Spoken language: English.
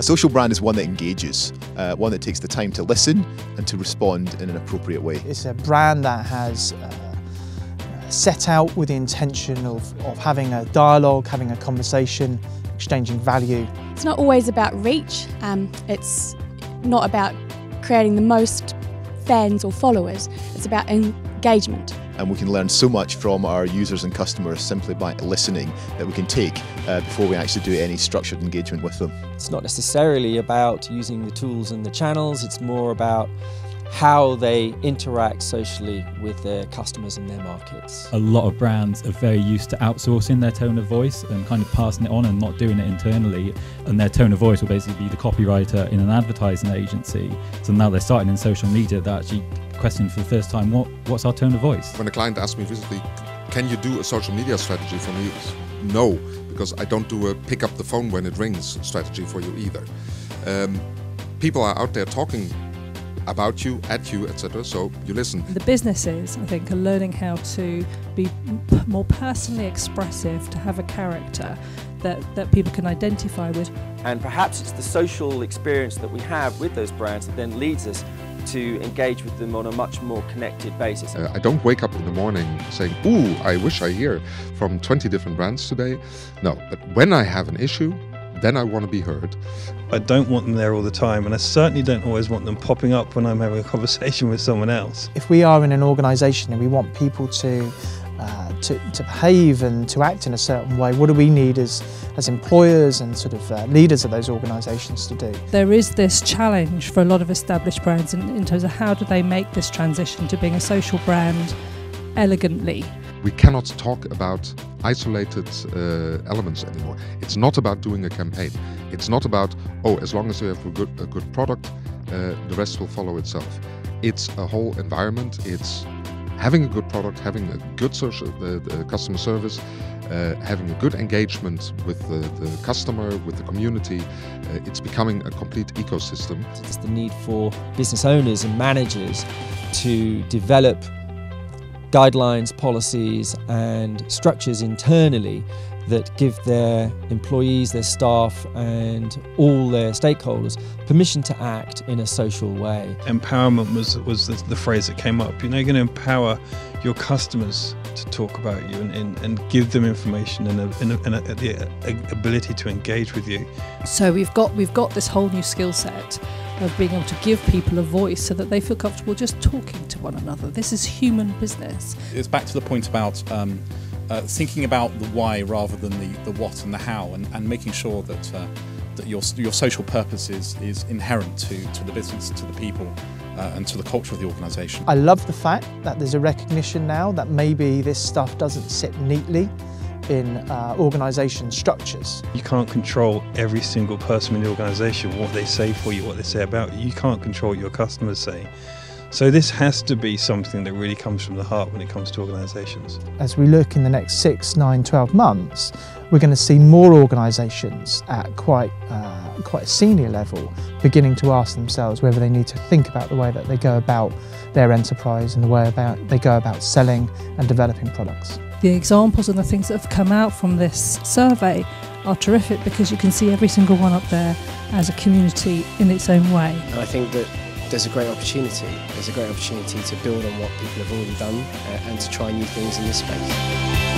A social brand is one that engages, one that takes the time to listen and to respond in an appropriate way. It's a brand that has set out with the intention of having a dialogue, having a conversation, exchanging value. It's not always about reach, it's not about creating the most fans or followers, it's about engagement. And we can learn so much from our users and customers simply by listening that we can take before we actually do any structured engagement with them. It's not necessarily about using the tools and the channels, it's more about how they interact socially with their customers and their markets. A lot of brands are very used to outsourcing their tone of voice and kind of passing it on and not doing it internally, and their tone of voice will basically be the copywriter in an advertising agency. So now they're starting in social media, they're actually questioning for the first time, what's our tone of voice? When a client asks me recently, can you do a social media strategy for me? No, because I don't do a pick up the phone when it rings strategy for you either. People are out there talking about you, at you, etc. So you listen. The businesses, I think, are learning how to be more personally expressive, to have a character that people can identify with. And perhaps it's the social experience that we have with those brands that then leads us to engage with them on a much more connected basis. I don't wake up in the morning saying, ooh, I wish I hear from 20 different brands today. No, but when I have an issue, then I want to be heard. I don't want them there all the time, and I certainly don't always want them popping up when I'm having a conversation with someone else. If we are in an organisation and we want people to behave and to act in a certain way, what do we need as employers and sort of leaders of those organisations to do? There is this challenge for a lot of established brands in terms of how do they make this transition to being a social brand elegantly. We cannot talk about isolated elements anymore. It's not about doing a campaign. It's not about, oh, as long as you have a good product, the rest will follow itself. It's a whole environment. It's having a good product, having a good social, customer service, having a good engagement with the customer, with the community. It's becoming a complete ecosystem. It's the need for business owners and managers to develop guidelines, policies and structures internally that give their employees, their staff and all their stakeholders permission to act in a social way. Empowerment was the phrase that came up. You're now going to empower your customers to talk about you and give them information and the ability to engage with you. So we've got this whole new skill set of being able to give people a voice so that they feel comfortable just talking to one another. This is human business. It's back to the point about thinking about the why rather than the what and the how, and making sure that your social purpose is inherent to the business, to the people, and to the culture of the organisation. I love the fact that there's a recognition now that maybe this stuff doesn't sit neatly in organisation structures. You can't control every single person in the organisation, what they say for you, what they say about you. You can't control what your customers say. So this has to be something that really comes from the heart when it comes to organisations. As we look in the next 6, 9, 12 months, we're going to see more organisations at quite a senior level beginning to ask themselves whether they need to think about the way that they go about their enterprise and the way they go about selling and developing products. The examples and the things that have come out from this survey are terrific because you can see every single one up there as a community in its own way. And I think that there's a great opportunity. There's a great opportunity to build on what people have already done and to try new things in this space.